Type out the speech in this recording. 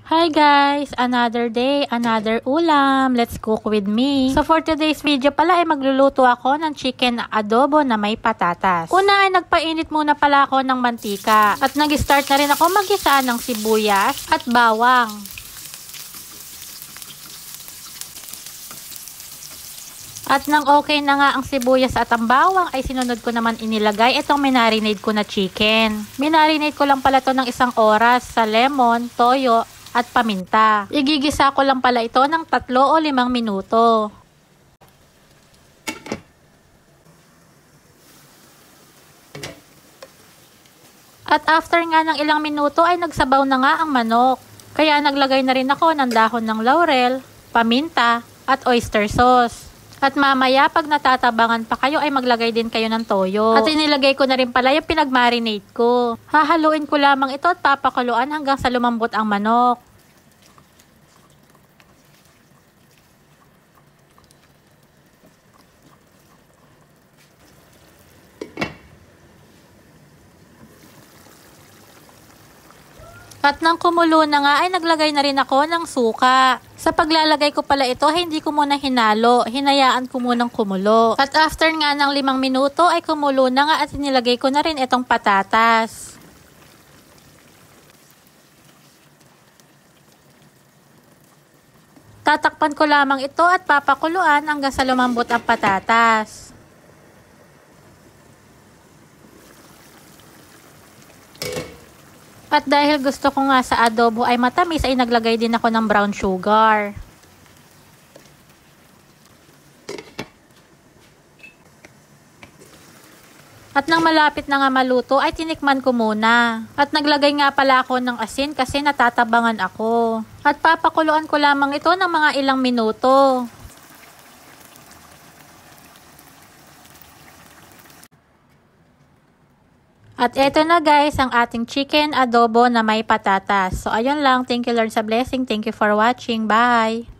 Hi guys! Another day, another ulam. Let's cook with me. So for today's video pala ay magluluto ako ng chicken adobo na may patatas. Una ay nagpainit muna pala ako ng mantika. At nag-start na rin ako mag-isa ng sibuyas at bawang. At nang okay na nga ang sibuyas at ang bawang ay sinunod ko naman inilagay itong minarinade ko na chicken. Minarinade ko lang pala to ng 1 oras sa lemon, toyo at paminta. Igigisa ko lang pala ito ng 3 o 5 minuto. At after nga ng ilang minuto ay nagsabaw na nga ang manok. Kaya naglagay na rin ako ng dahon ng laurel, paminta at oyster sauce. At mamaya pag natatabangan pa kayo ay maglagay din kayo ng toyo. At inilagay ko na rin pala yung pinagmarinate ko. Hahaluin ko lamang ito at papakuluan hanggang sa lumambot ang manok. At nang kumulo na nga ay naglagay na rin ako ng suka. Sa paglalagay ko pala ito, hindi ko muna hinalo. Hinayaan ko munang kumulo. At after nga ng 5 minuto ay kumulo na nga at nilagay ko na rin itong patatas. Tatakpan ko lamang ito at papakuluan hanggang sa lumambot ang patatas. At dahil gusto ko nga sa adobo ay matamis ay naglagay din ako ng brown sugar. At nang malapit na nga maluto ay tinikman ko muna. At naglagay nga pala ako ng asin kasi natatabangan ako. At papakuluan ko lamang ito ng mga ilang minuto. At eto na guys, ang ating chicken adobo na may patatas. So ayun lang, thank you Lord sa blessing. Thank you for watching. Bye!